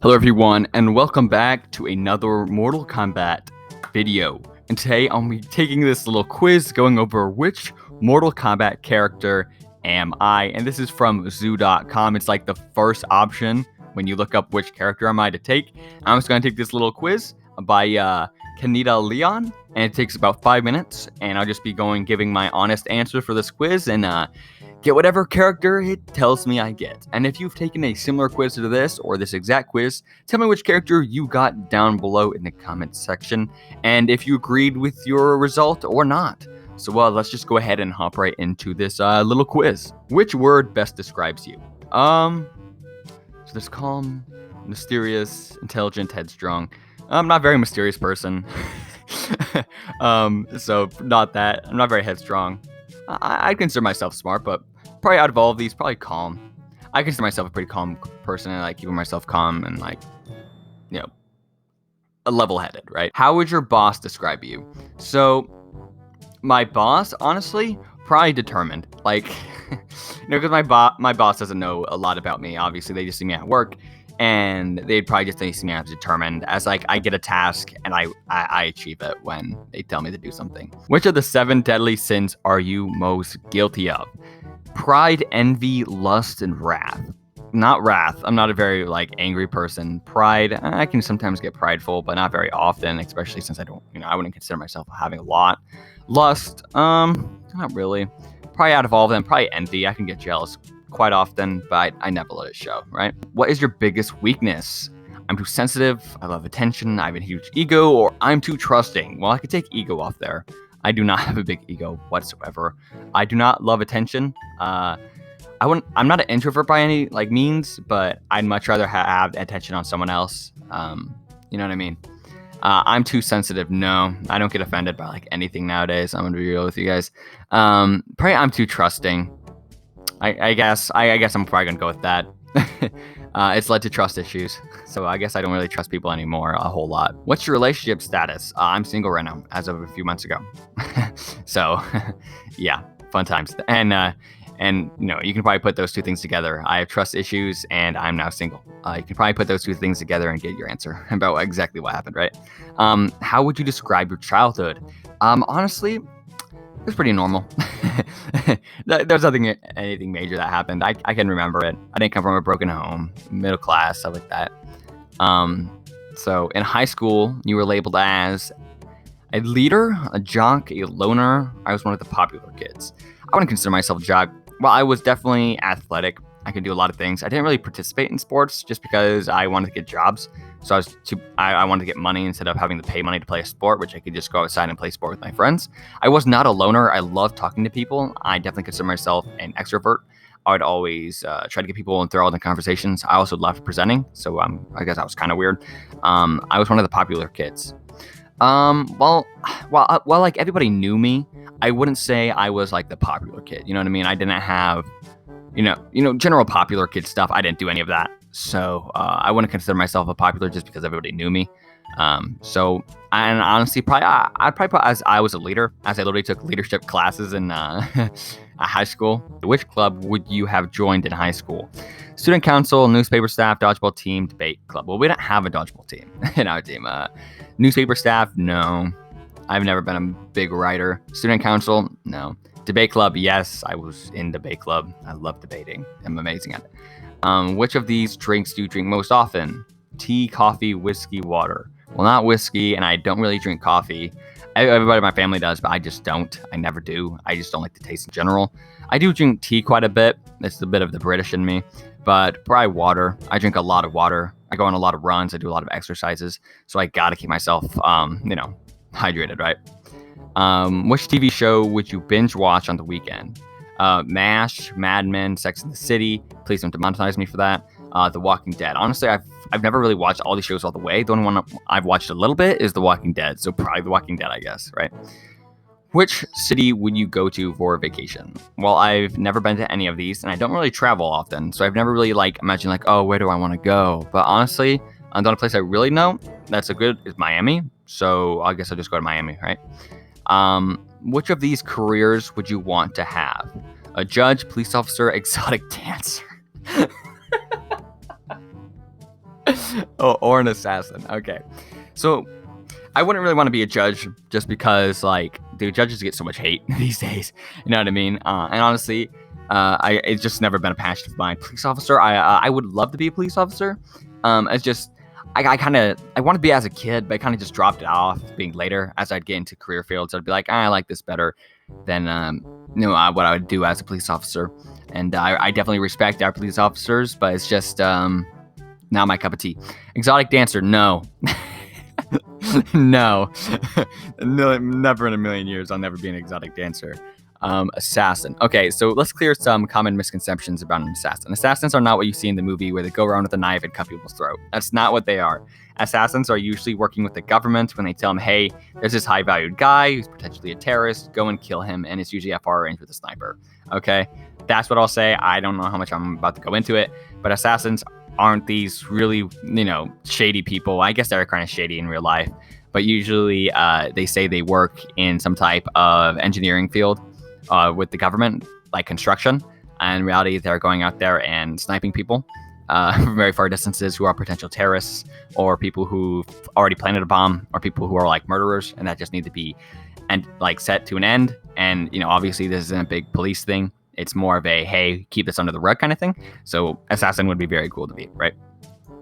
Hello everyone, and welcome back to another Mortal Kombat video. And today I'll be taking this little quiz going over which Mortal Kombat character am I. And this is from zoo.com. It's like the first option when you look up which character am I to take. I'm just going to take this little quiz by Kanita Leon, and it takes about 5 minutes. And I'll just be giving my honest answer for this quiz and get whatever character it tells me I get. And if you've taken a similar quiz to this, or this exact quiz, tell me which character you got down below in the comments section, and if you agreed with your result or not. So let's just go ahead and hop right into this little quiz. Which word best describes you? So there's calm, mysterious, intelligent, headstrong. I'm not a very mysterious person. So not that. I'm not very headstrong. I consider myself smart, but probably out of all of these, probably calm. I consider myself a pretty calm person, and like keeping myself calm and a level-headed, right? How would your boss describe you? So my boss, honestly, probably determined. Like, because my boss doesn't know a lot about me. Obviously, they just see me at work, and they'd probably just see me as determined, as like I get a task and I achieve it when they tell me to do something. Which of the 7 deadly sins are you most guilty of? Pride, envy, lust, and wrath. Not wrath. I'm not a very angry person. Pride, I can sometimes get prideful, but not very often, especially since I wouldn't consider myself having a lot. Lust, not really. Probably out of all of them, probably envy. I can get jealous quite often, but I never let it show, right? What is your biggest weakness? I'm too sensitive, I love attention, I have a huge ego, or I'm too trusting. Well, I could take ego off there. I do not have a big ego whatsoever. I do not love attention. I'm not an introvert by any means, but I'd much rather have attention on someone else. You know what I mean? I'm too sensitive. No, I don't get offended by anything nowadays. I'm gonna be real with you guys. Probably I'm too trusting. I guess I'm probably gonna go with that. It's led to trust issues, so I guess I don't really trust people anymore a whole lot. What's your relationship status? I'm single right now, as of a few months ago. So, yeah, fun times. And you can probably put those two things together. I have trust issues, and I'm now single. You can probably put those two things together and get your answer about exactly what happened, right? How would you describe your childhood? Honestly, it was pretty normal. There's anything major that happened. I can remember it. I didn't come from a broken home, middle class, stuff like that. So in high school, you were labeled as a leader, a jock, a loner. I was one of the popular kids. I wouldn't consider myself a jock. Well, I was definitely athletic. I could do a lot of things. I didn't really participate in sports just because I wanted to get jobs. So I wanted to get money instead of having to pay money to play a sport, which I could just go outside and play sport with my friends. I was not a loner. I loved talking to people. I definitely consider myself an extrovert. I would always try to get people enthralled in conversations. I also loved presenting, so I guess I was kind of weird. I was one of the popular kids. Well, everybody knew me, I wouldn't say I was the popular kid. You know what I mean? I didn't have, general popular kid stuff. I didn't do any of that. So I wouldn't consider myself a popular just because everybody knew me. And honestly, I'd probably put as I was a leader, as I literally took leadership classes in high school. Which club would you have joined in high school? Student council, newspaper staff, dodgeball team, debate club. Well, we don't have a dodgeball team in our team. Newspaper staff, no. I've never been a big writer. Student council, no. Debate club, yes. I was in debate club. I love debating. I'm amazing at it. Which of these drinks do you drink most often? Tea, coffee, whiskey, water. Well, not whiskey, and I don't really drink coffee. Everybody in my family does, but I just don't. I never do. I just don't like the taste in general. I do drink tea quite a bit. It's a bit of the British in me, but probably water. I drink a lot of water. I go on a lot of runs. I do a lot of exercises, so I gotta keep myself, hydrated, right? Which TV show would you binge watch on the weekend? MASH, Mad Men, Sex and the City. Please don't demonetize me for that. The Walking Dead. Honestly, I've never really watched all these shows all the way. The only one I've watched a little bit is The Walking Dead. So probably The Walking Dead, I guess, right? Which city would you go to for a vacation? Well, I've never been to any of these, and I don't really travel often. So I've never really imagined oh, where do I want to go? But honestly, the only place I really know that's is Miami. So I guess I'll just go to Miami, right? Which of these careers would you want to have? A judge, police officer, exotic dancer. or an assassin. Okay. So I wouldn't really want to be a judge just because, like, dude, judges get so much hate these days. You know what I mean? And honestly, it's just never been a passion of mine. Police officer, I would love to be a police officer. It's just, I wanted to be as a kid, but I kind of just dropped it off being later as I'd get into career fields. I'd be like, I like this better than, what I would do as a police officer. And I definitely respect our police officers, but it's just not my cup of tea. Exotic dancer, no. No. No, never in a million years. I'll never be an exotic dancer. Assassin. Okay, so let's clear some common misconceptions about an assassin. Assassins are not what you see in the movie where they go around with a knife and cut people's throat. That's not what they are. Assassins are usually working with the government when they tell them, hey, there's this high-valued guy who's potentially a terrorist, go and kill him, and it's usually at far range with a sniper. Okay? That's what I'll say. I don't know how much I'm about to go into it, but assassins aren't these really, shady people. I guess they're kind of shady in real life, but usually they say they work in some type of engineering field with the government, like construction. And in reality, they're going out there and sniping people from very far distances who are potential terrorists or people who've already planted a bomb or people who are like murderers and that just need to be set to an end. And, obviously this isn't a big police thing. It's more of a, hey, keep this under the rug kind of thing. So assassin would be very cool to be, right?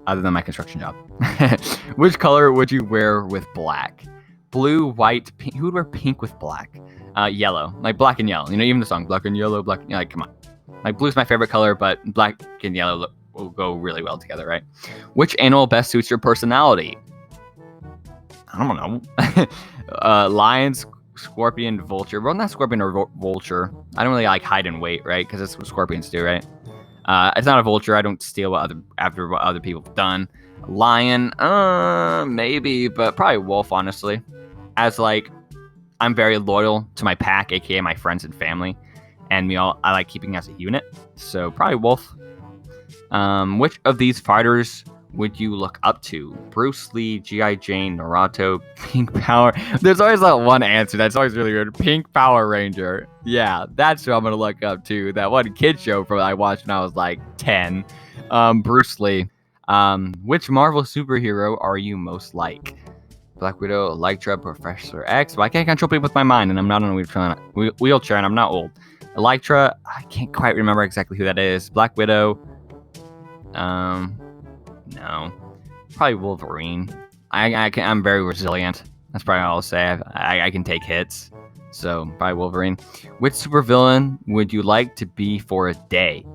Other than my construction job. Which color would you wear with black? Blue, white, pink. Who would wear pink with black? Yellow, like black and yellow. Even the song, black and yellow, like, come on. Like, blue's my favorite color, but black and yellow will go really well together, right? Which animal best suits your personality? I don't know. Lions, scorpion, vulture. Well, not scorpion or vulture. I don't really like hide and wait, right? Because that's what scorpions do, right? It's not a vulture. I don't steal after what other people have done. Lion, maybe, but probably wolf, honestly. As I'm very loyal to my pack, aka my friends and family, and I like keeping as a unit. So probably wolf. Which of these fighters would you look up to? Bruce Lee, G.I. Jane, Naruto, Pink Power. There's always that one answer that's always really weird. Pink Power Ranger. Yeah, that's who I'm gonna look up to. That one kid show I watched when I was like 10. Bruce Lee. Which Marvel superhero are you most like? Black Widow, Elektra, Professor X. Well, I can't control people with my mind, and I'm not on a wheelchair, and I'm not old. Elektra, I can't quite remember exactly who that is. Black Widow. No. Probably Wolverine. I'm very resilient. That's probably all I'll say. I can take hits. So, probably Wolverine. Which supervillain would you like to be for a day?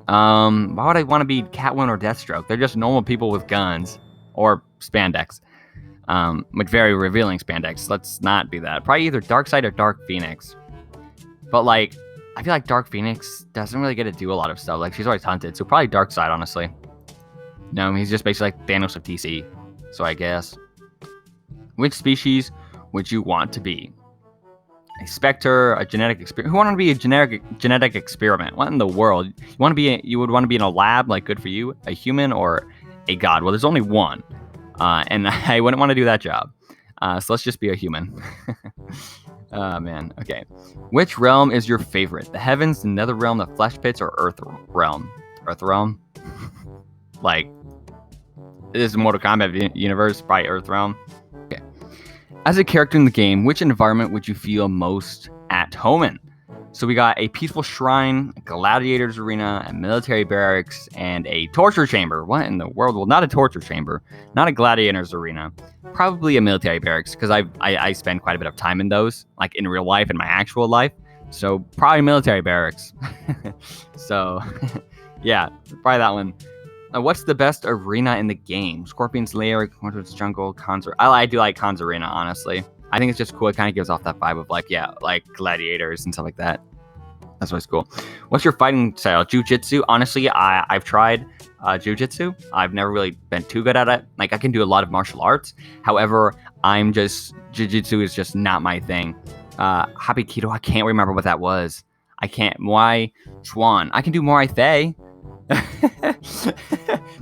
Why would I want to be Catwoman or Deathstroke? They're just normal people with guns. Or spandex. Like very revealing spandex. Let's not be that. Probably either Darkseid or Dark Phoenix. But I feel like Dark Phoenix doesn't really get to do a lot of stuff. Like, she's always hunted. So probably Darkseid, honestly. No, he's just basically like Thanos of DC. So I guess. Which species would you want to be? A specter, a genetic experiment. Who wanted to be a genetic experiment? What in the world? You would want to be in a lab, like good for you, a human or a god? Well, there's only one. And I wouldn't want to do that job. So let's just be a human. Oh, man. Okay. Which realm is your favorite? The heavens, the nether realm, the flesh pits, or earth realm? Earth realm? This is a Mortal Kombat universe, probably earth realm. Okay. As a character in the game, which environment would you feel most at home in? So we got a peaceful shrine, a gladiator's arena, a military barracks, and a torture chamber. What in the world? Well, not a torture chamber, not a gladiator's arena. Probably a military barracks, because I spend quite a bit of time in those, like in real life, in my actual life. So probably military barracks. So, yeah, probably that one. What's the best arena in the game? Scorpion's Lair, Quantum's Jungle, Khan's... I do like Khan's Arena, honestly. I think it's just cool. It kind of gives off that vibe of like gladiators and stuff like that. That's what's cool. What's your fighting style? Jiu-jitsu? Honestly, I've tried jiu-jitsu. I've never really been too good at it. Like, I can do a lot of martial arts. However, jiu-jitsu is just not my thing. Hapkido, I can't remember what that was. I can't. Muay Chuan. I can do Muay Thai.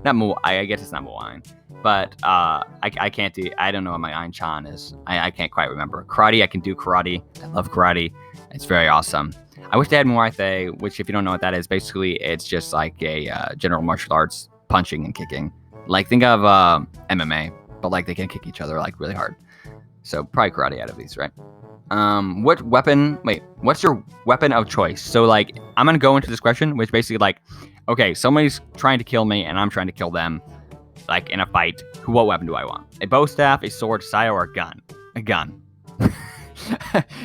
Not Muay. I guess it's not Muay. But I can't do. I don't know what my Ein Chan is. I can't quite remember. Karate. I can do karate. I love karate. It's very awesome. I wish they had Muay Thai, which, if you don't know what that is, basically it's just like a general martial arts punching and kicking. Like, think of MMA, but like they can kick each other like really hard. So probably karate out of these, right? What's your weapon of choice? So like, I'm gonna go into this question, which basically like, okay, somebody's trying to kill me and I'm trying to kill them, like in a fight. What weapon do I want? A bow staff, a sword, scythe, or a gun? A gun.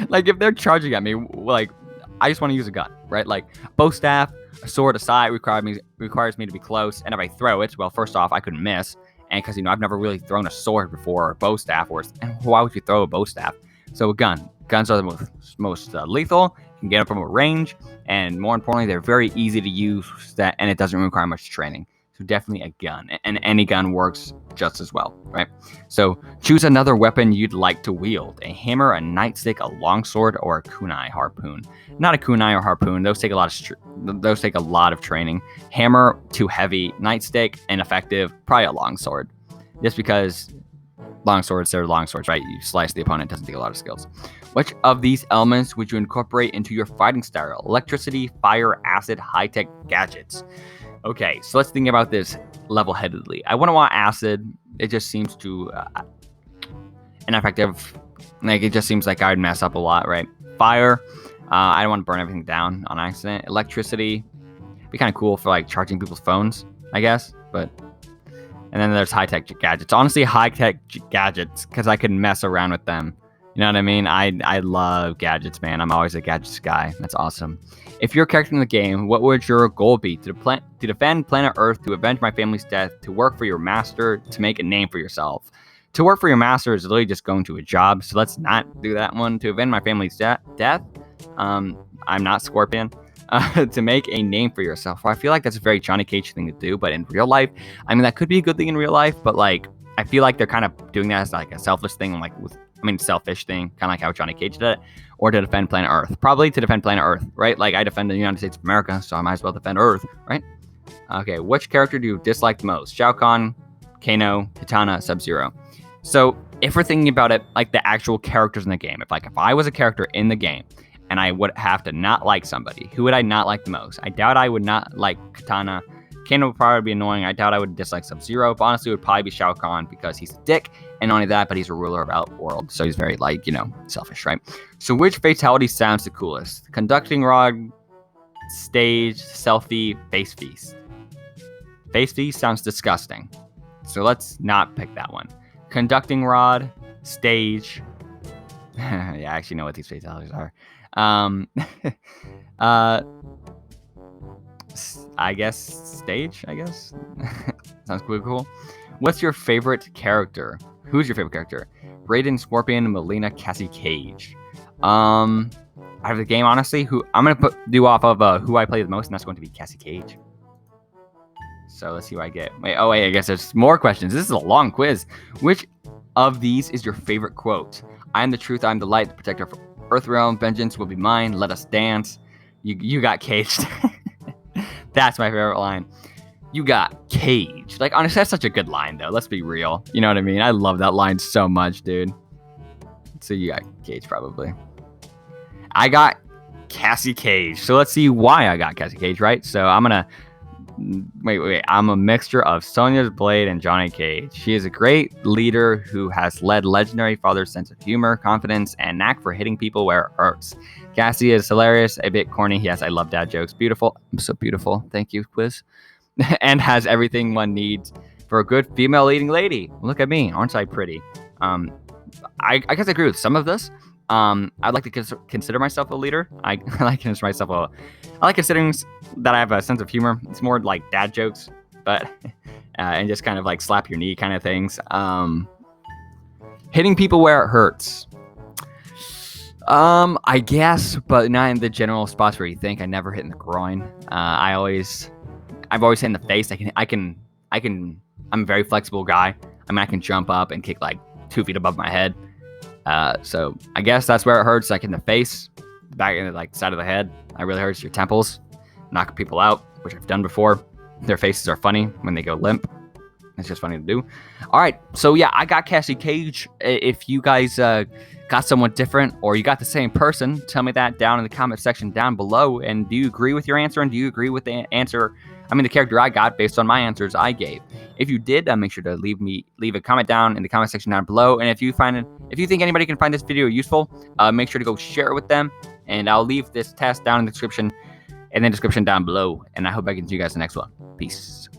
Like if they're charging at me, like I just want to use a gun, right? Like bow staff, a sword, a scythe requires me to be close, and if I throw it, well, first off, I could miss, and because I've never really thrown a sword before, or a bow staff, and why would you throw a bow staff? So a gun. Guns are the most lethal. You can get them from a range, and more importantly, they're very easy to use. And it doesn't require much training. So definitely a gun, and any gun works just as well, right? So choose another weapon you'd like to wield: a hammer, a nightstick, a longsword, or a kunai harpoon. Not a kunai or harpoon; those take a lot of training. Hammer, too heavy. Nightstick, ineffective. Probably a longsword, just because longswords, they're longswords, right? You slice the opponent, doesn't take a lot of skills. Which of these elements would you incorporate into your fighting style? Electricity, fire, acid, high-tech gadgets. Okay, so let's think about this level-headedly. I wouldn't want acid. It just seems too ineffective. Like, it just seems like I would mess up a lot, right? Fire, I don't want to burn everything down on accident. Electricity, be kind of cool for, like, charging people's phones, I guess. But, and then there's high-tech gadgets. Honestly, high-tech gadgets, because I can mess around with them. You know what I mean? I love gadgets, man. I'm always a gadgets guy. That's awesome. If you're a character in the game, what would your goal be? To defend planet Earth, to avenge my family's death, to work for your master, to make a name for yourself. To work for your master is literally just going to a job, so let's not do that one. To avenge my family's death, I'm not Scorpion. To make a name for yourself. Well, I feel like that's a very Johnny Cage thing to do, but in real life, I mean, that could be a good thing in real life, but like, I feel like they're kind of doing that as like a selfish thing, selfish thing, kind of like how Johnny Cage did it, or to defend planet Earth. Probably to defend planet Earth, right? Like, I defend the United States of America, so I might as well defend Earth, right? Okay, which character do you dislike the most? Shao Kahn, Kano, Kitana, Sub-Zero. So, if we're thinking about it, like the actual characters in the game, if I was a character in the game, and I would have to not like somebody, who would I not like the most? I doubt I would not like Kitana. Kano would probably be annoying. I doubt I would dislike Sub-Zero, but honestly, it would probably be Shao Kahn because he's a dick, and not only that, but he's a ruler of Outworld, so he's very, like, selfish, right? So which fatality sounds the coolest? Conducting rod, stage, selfie, face feast. Face feast sounds disgusting, so let's not pick that one. Conducting rod, stage. Yeah, I actually know what these fatalities are. I guess stage, sounds pretty cool. What's your favorite character? Who's your favorite character? Raiden, Scorpion, Melina, Cassie Cage. Out of the game, honestly, who I'm gonna do off of who I play the most, and that's going to be Cassie Cage. So let's see what I get. I guess there's more questions. This is a long quiz. Which of these is your favorite quote? I am the truth, I am the light, the protector of Earthrealm, vengeance will be mine, let us dance. You got caged. That's my favorite line. You got caged. Like, honestly, that's such a good line, though. Let's be real. You know what I mean? I love that line so much, dude. So you got caged, probably. I got Cassie Cage. So let's see why I got Cassie Cage, right? So I'm gonna... Wait. I'm a mixture of Sonya's Blade and Johnny Cage. She is a great leader who has led legendary father's sense of humor, confidence, and knack for hitting people where it hurts. Cassie is hilarious, a bit corny. Yes, I love dad jokes. Beautiful. I'm so beautiful. Thank you, quiz. And has everything one needs for a good female leading lady. Look at me. Aren't I pretty? I guess I agree with some of this. I'd like to consider myself a leader. I like considering that I have a sense of humor. It's more like dad jokes, but and just kind of like slap your knee kind of things. Hitting people where it hurts. I guess, but not in the general spots where you think. I never hit in the groin. I've always hit in the face. I'm a very flexible guy. I mean, I can jump up and kick like 2 feet above my head. So I guess that's where it hurts, like in the face, back in the like side of the head. It really hurts your temples, knock people out, which I've done before. Their faces are funny when they go limp. It's just funny to do. All right, so yeah, I got Cassie Cage. If you guys got someone different or you got the same person, tell me that down in the comment section down below. And do you agree with your answer? And do you agree with the answer I mean, the character I got based on my answers I gave. If you did, make sure to leave a comment down in the comment section down below. And if you think anybody can find this video useful, make sure to go share it with them. And I'll leave this test down in the description down below. And I hope I can see you guys in the next one. Peace.